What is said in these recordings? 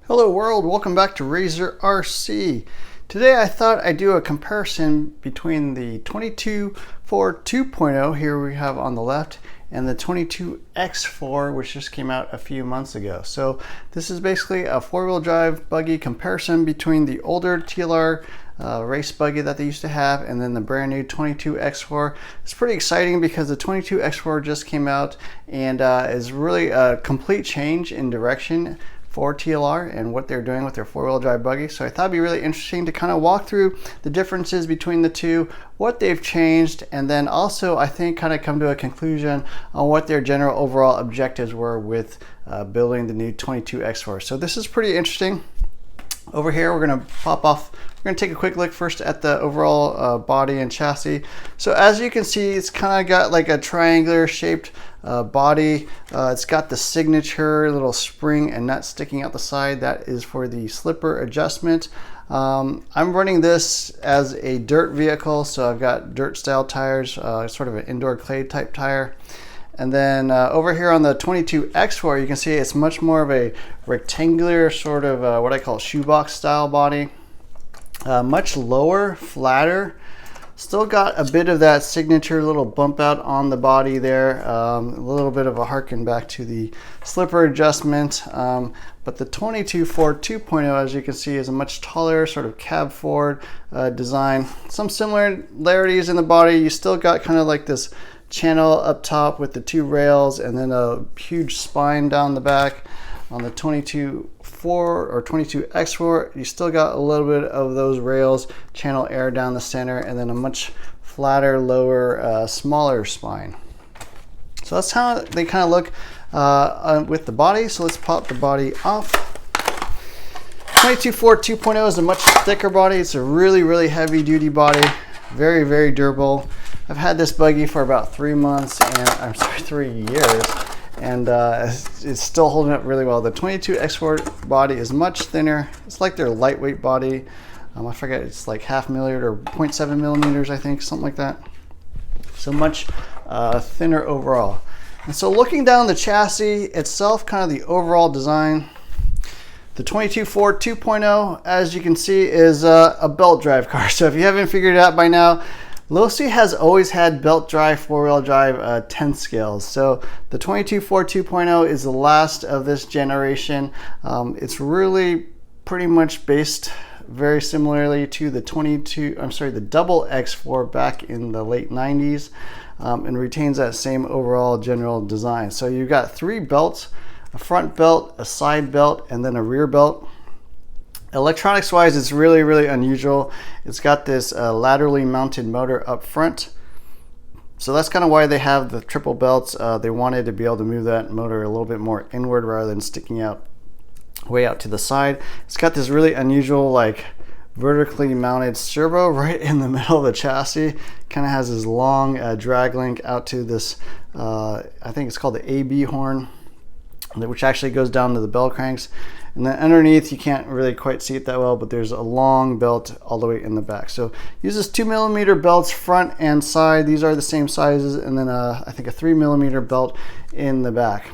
Hello world, welcome back to Razor RC. Today I thought I'd do a comparison between the 22X-4 2.0 here we have on the left and the 22X-4 which just came out a few months ago. So this is basically a four-wheel drive buggy comparison between the older TLR race buggy that they used to have and then the brand new 22X-4. It's pretty exciting because the 22X-4 just came out and is really a complete change in direction for TLR and what they're doing with their four-wheel drive buggy. So I thought it'd be really interesting to kind of walk through the differences between the two, what they've changed, and then also I think kind of come to a conclusion on what their general overall objectives were with building the new 22X-4. So this is pretty interesting. Over here we're going to pop off, we're going to take a quick look first at the overall body and chassis. So as you can see, it's kind of got like a triangular shaped body. It's got the signature little spring and nut sticking out the side. That is for the slipper adjustment. I'm running this as a dirt vehicle, so I've got dirt style tires, sort of an indoor clay type tire. And then over here on the 22X-4, you can see it's much more of a rectangular sort of what I call shoebox style body. Much lower, flatter. Still got a bit of that signature little bump out on the body there. A little bit of a harken back to the slipper adjustment. But the 22X-4 2.0, as you can see, is a much taller sort of cab forward design. Some similarities in the body. You still got kind of like this channel up top with the two rails and then a huge spine down the back. On the 22X-4 or 22X-4, you still got a little bit of those rails, channel air down the center, and then a much flatter, lower, smaller spine. So that's how they kind of look with the body. So let's pop the body off. 22X-4 2.0 is a much thicker body. It's a really heavy duty body, very durable. I've had this buggy for about 3 months, and I'm sorry, 3 years. And it's still holding up really well. The 22X-4 body is much thinner. It's like their lightweight body. I forget, it's like 0.5 millimeter or 0.7 millimeters, I think, something like that. So much thinner overall. And so looking down the chassis itself, kind of the overall design, the 22X-4 2.0, as you can see, is a belt drive car. So if you haven't figured it out by now, Losi has always had belt drive, four-wheel drive 10 scales. So the 22X-4 2.0 is the last of this generation. It's really pretty much based very similarly to the the double X4 back in the late 90s, and retains that same overall general design. So you've got 3 belts, a front belt, a side belt, and then a rear belt. Electronics wise, it's really unusual. It's got this laterally mounted motor up front. So that's kind of why they have the triple belts. They wanted to be able to move that motor a little bit more inward rather than sticking out way out to the side. It's got this really unusual like vertically mounted servo right in the middle of the chassis. Kind of has this long drag link out to this, I think it's called the AB horn, which actually goes down to the bell cranks. And then underneath, you can't really quite see it that well, but there's a long belt all the way in the back. So uses 2 millimeter belts front and side. These are the same sizes. And then I think a 3 millimeter belt in the back.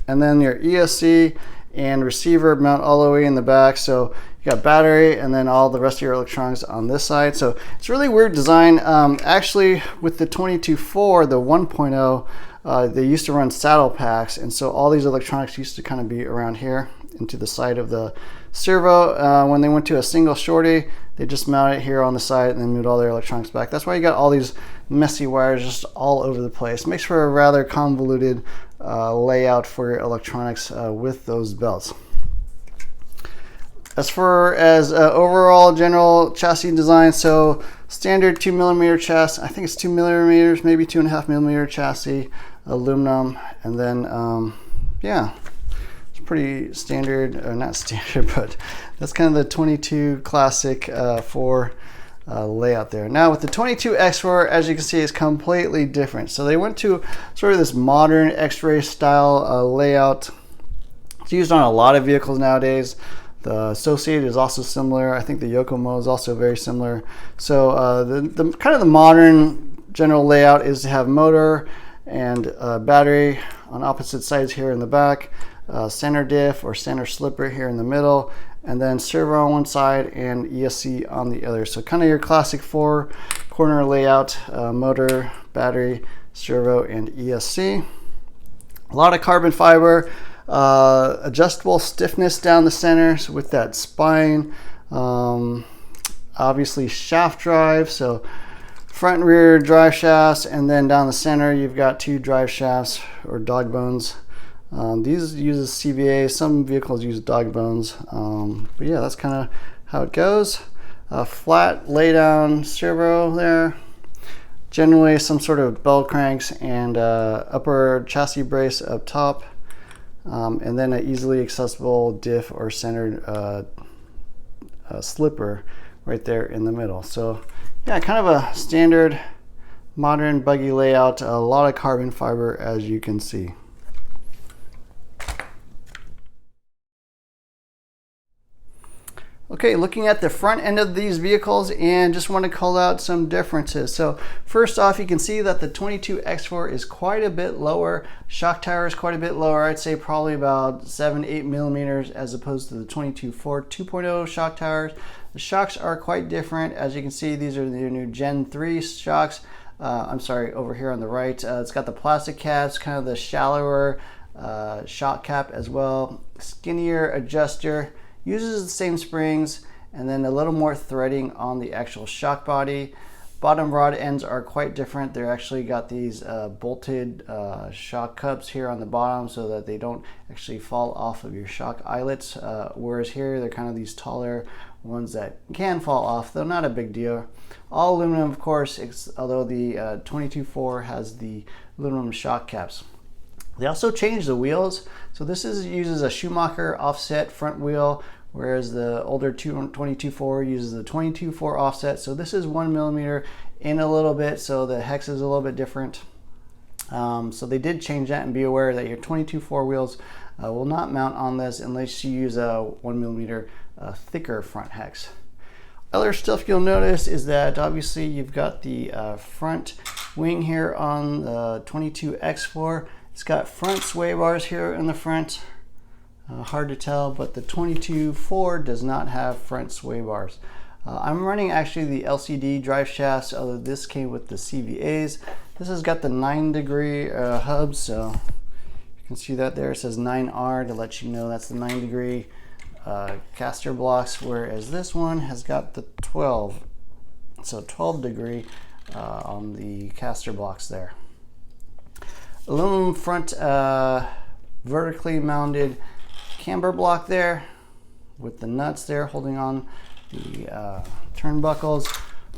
And then your ESC and receiver mount all the way in the back. So you got battery and then all the rest of your electronics on this side. So it's really weird design. Actually, with the 22X-4, the 1.0, they used to run saddle packs. And so all these electronics used to kind of be around here into the side of the servo. When they went to a single shorty, they just mount it here on the side and then moved all their electronics back. That's why you got all these messy wires just all over the place. Makes for a rather convoluted layout for your electronics with those belts. As far as overall general chassis design, so standard 2 millimeter chassis, I think it's 2 millimeters, maybe 2.5 millimeter chassis, aluminum, and then yeah, pretty standard, or not standard, but that's kind of the 22 classic 4 layout there. Now with the 22X-4, as you can see, it's completely different. So they went to sort of this modern X-ray style layout. It's used on a lot of vehicles nowadays. The Associated is also similar. I think the Yokomo is also very similar. So the kind of the modern general layout is to have motor and battery on opposite sides here in the back. center diff or center slipper here in the middle, and then servo on one side and ESC on the other. So kind of your classic 4-corner layout, motor, battery, servo, and ESC. A lot of carbon fiber, adjustable stiffness down the center, so with that spine. Obviously shaft drive, so front and rear drive shafts, and then down the center you've got 2 drive shafts or dog bones. These uses CVA, some vehicles use dog bones, but yeah, that's kind of how it goes. Flat lay down servo there, generally some sort of bell cranks and upper chassis brace up top, and then an easily accessible diff or centered slipper right there in the middle. So yeah, kind of a standard modern buggy layout, a lot of carbon fiber as you can see. Okay, looking at the front end of these vehicles, and just want to call out some differences. So first off, you can see that the 22X4 is quite a bit lower. Shock tower is quite a bit lower. I'd say probably about 7-8 millimeters as opposed to the 22.4 2.0 shock towers. The shocks are quite different. As you can see, these are the new Gen 3 shocks. I'm sorry, over here on the right. It's got the plastic caps, kind of the shallower shock cap as well. Skinnier adjuster. Uses the same springs, and then a little more threading on the actual shock body. Bottom rod ends are quite different. They're actually got these bolted shock cups here on the bottom so that they don't actually fall off of your shock eyelets, whereas here they're kind of these taller ones that can fall off, though not a big deal. All aluminum, of course, although the 22.4 has the aluminum shock caps. They also changed the wheels. So this uses a Schumacher offset front wheel, whereas the older 22.4 uses the 22.4 offset. So this is 1 millimeter in a little bit, so the hex is a little bit different. So they did change that, and be aware that your 22.4 wheels will not mount on this unless you use a 1 millimeter thicker front hex. Other stuff you'll notice is that obviously you've got the front wing here on the 22X4. It's got front sway bars here in the front. Hard to tell, but the 22.4 does not have front sway bars. I'm running actually the LCD drive shafts, although this came with the CVAs. This has got the 9-degree hub, so you can see that there. It says 9R to let you know that's the 9-degree caster blocks, whereas this one has got the 12, so 12-degree on the caster blocks there. Aluminum front vertically mounted camber block there with the nuts there holding on the turnbuckles.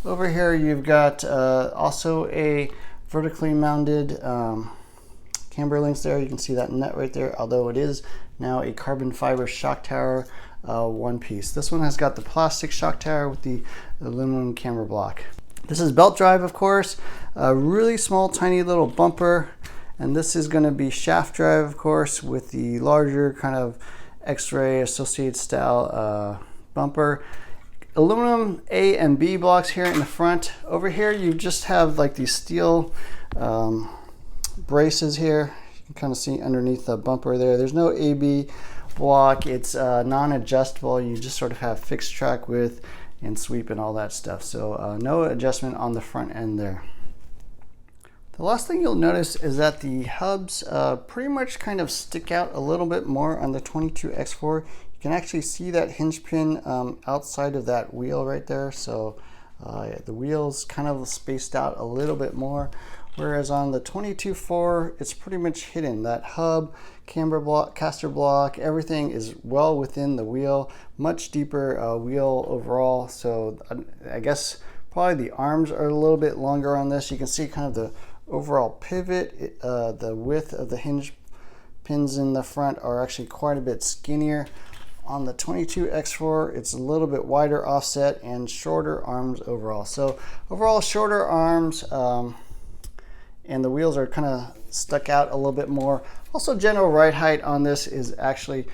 Over here you've got also a vertically mounted camber links there. You can see that nut right there, although it is now a carbon fiber shock tower one piece. This one has got the plastic shock tower with the aluminum camber block. This is belt drive, of course, a really small tiny little bumper. And this is going to be shaft drive, of course, with the larger kind of X-ray associated style bumper. Aluminum A and B blocks here in the front. Over here you just have like these steel braces here. You can kind of see underneath the bumper there. There's no AB block. It's non-adjustable. You just sort of have fixed track width and sweep and all that stuff. So no adjustment on the front end there. The last thing you'll notice is that the hubs pretty much kind of stick out a little bit more on the 22X4. You can actually see that hinge pin outside of that wheel right there. So the wheel's kind of spaced out a little bit more. Whereas on the 22.4, it's pretty much hidden. That hub, camber block, caster block, everything is well within the wheel. Much deeper wheel overall. So I guess probably the arms are a little bit longer on this. You can see kind of the overall pivot, the width of the hinge pins in the front are actually quite a bit skinnier. On the 22X4, it's a little bit wider offset and shorter arms overall. So overall shorter arms, and the wheels are kind of stuck out a little bit more. Also, general ride height on this is actually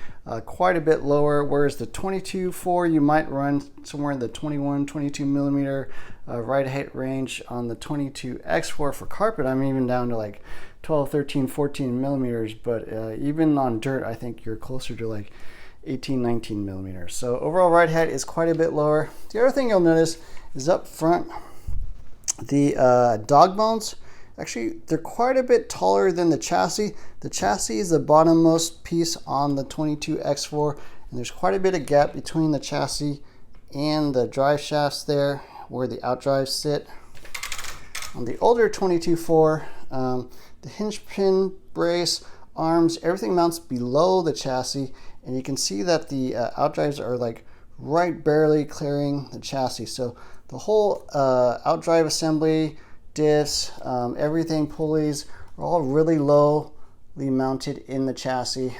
quite a bit lower, whereas the 22.4 you might run somewhere in the 21-22 millimeter ride height range. On the 22X4 for carpet, I'm even down to like 12, 13, 14 millimeters, but even on dirt, I think you're closer to like 18, 19 millimeters. So overall ride height is quite a bit lower. The other thing you'll notice is up front, the dog bones, actually, they're quite a bit taller than the chassis. The chassis is the bottommost piece on the 22X4, and there's quite a bit of gap between the chassis and the drive shafts there, where the outdrives sit. On the older 22.4, the hinge pin, brace, arms, everything mounts below the chassis, and you can see that the outdrives are like right barely clearing the chassis. So the whole outdrive assembly, diffs, everything, pulleys, are all really lowly mounted in the chassis.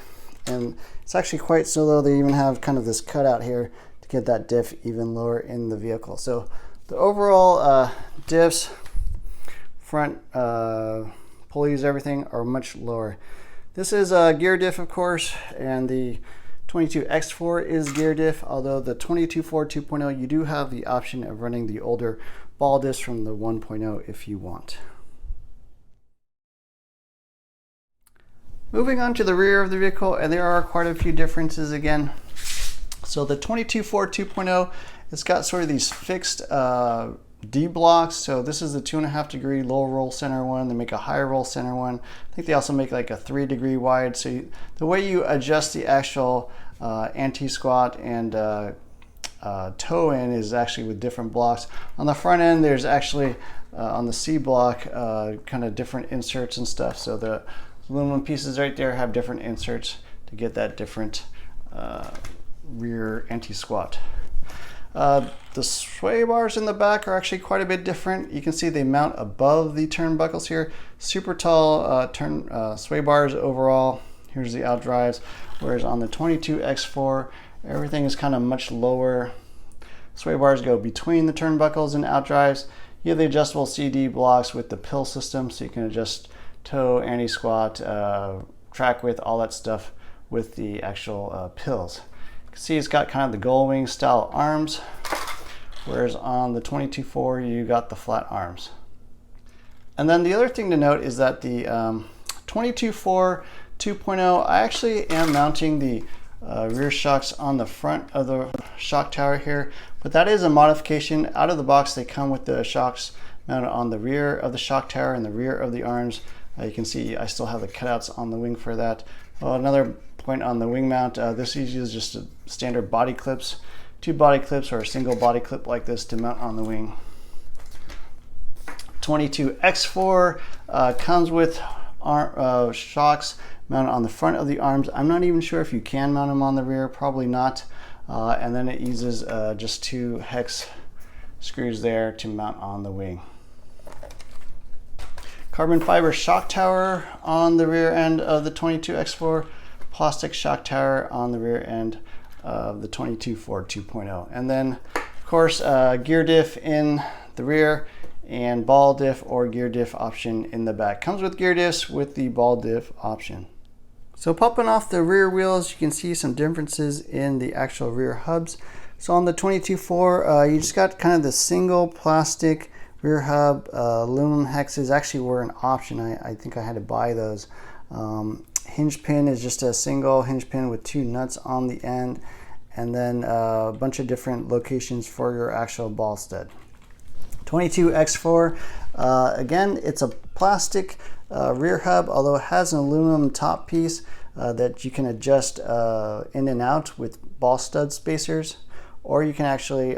And it's actually quite so low, they even have kind of this cutout here to get that diff even lower in the vehicle. So the overall diffs, front pulleys, everything are much lower. This is a gear diff, of course, and the 22X4 is gear diff, although the 22.4 2.0, you do have the option of running the older ball diffs from the 1.0 if you want. Moving on to the rear of the vehicle, and there are quite a few differences again. So the 22.4 2.0, it's got sort of these fixed D blocks. So this is the 2.5 degree low roll center one. They make a higher roll center one. I think they also make like a 3 degree wide. So the way you adjust the actual anti-squat and toe in is actually with different blocks. On the front end, there's actually on the C block kind of different inserts and stuff. So the aluminum pieces right there have different inserts to get that different rear anti-squat. The sway bars in the back are actually quite a bit different. You can see they mount above the turnbuckles here. Super tall sway bars overall. Here's the outdrives. Whereas on the 22X4, everything is kind of much lower. Sway bars go between the turnbuckles and outdrives. You have the adjustable CD blocks with the pill system, so you can adjust toe, anti-squat, track width, all that stuff with the actual pills. You can see it's got kind of the gull wing style arms, whereas on the 22.4 you got the flat arms. And then the other thing to note is that the 22.4 2.0, I actually am mounting the rear shocks on the front of the shock tower here, but that is a modification. Out of the box they come with the shocks mounted on the rear of the shock tower and the rear of the arms. You can see I still have the cutouts on the wing for that. Another point on the wing mount, this uses just a standard body clips, 2 body clips or a single body clip like this to mount on the wing. 22X4 comes with shocks mounted on the front of the arms. I'm not even sure if you can mount them on the rear, probably not. And then it uses just 2 hex screws there to mount on the wing. Carbon fiber shock tower on the rear end of the 22X4, plastic shock tower on the rear end of the 22.4 2.0. And then, of course, gear diff in the rear and ball diff or gear diff option in the back. Comes with gear diffs with the ball diff option. So popping off the rear wheels, you can see some differences in the actual rear hubs. So on the 22.4, you just got kind of the single plastic rear hub. Aluminum hexes actually were an option. I think I had to buy those. Hinge pin is just a single hinge pin with 2 nuts on the end, and then a bunch of different locations for your actual ball stud. 22X4, again, it's a plastic rear hub, although it has an aluminum top piece that you can adjust in and out with ball stud spacers, or you can actually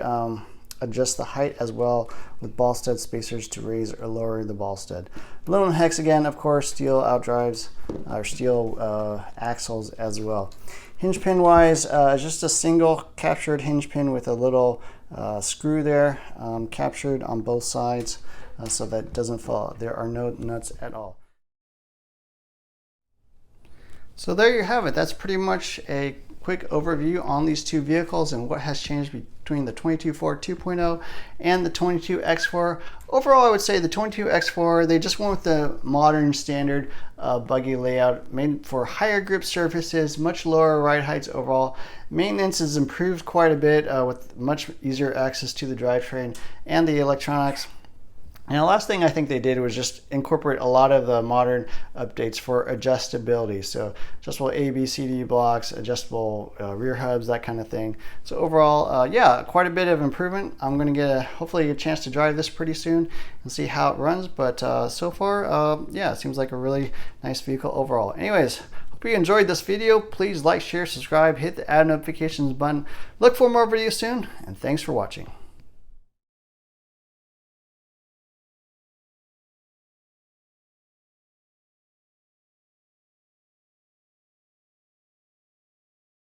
adjust the height as well with ball stud spacers to raise or lower the ball stud. Aluminum hex again, of course, steel outdrives or steel axles as well. Hinge pin wise, just a single captured hinge pin with a little screw there captured on both sides so that it doesn't fall. There are no nuts at all. So there you have it. That's pretty much a quick overview on these two vehicles and what has changed between the 22.4 2.0 and the 22X4. Overall, I would say the 22X4, they just went with the modern standard buggy layout, made for higher grip surfaces, much lower ride heights overall. Maintenance has improved quite a bit with much easier access to the drivetrain and the electronics. And the last thing I think they did was just incorporate a lot of the modern updates for adjustability. So adjustable A, B, C, D blocks, adjustable rear hubs, that kind of thing. So overall, yeah, quite a bit of improvement. I'm going to get hopefully a chance to drive this pretty soon and see how it runs. But so far, yeah, it seems like a really nice vehicle overall. Anyways, hope you enjoyed this video. Please like, share, subscribe, hit the add notifications button. Look for more videos soon, and thanks for watching.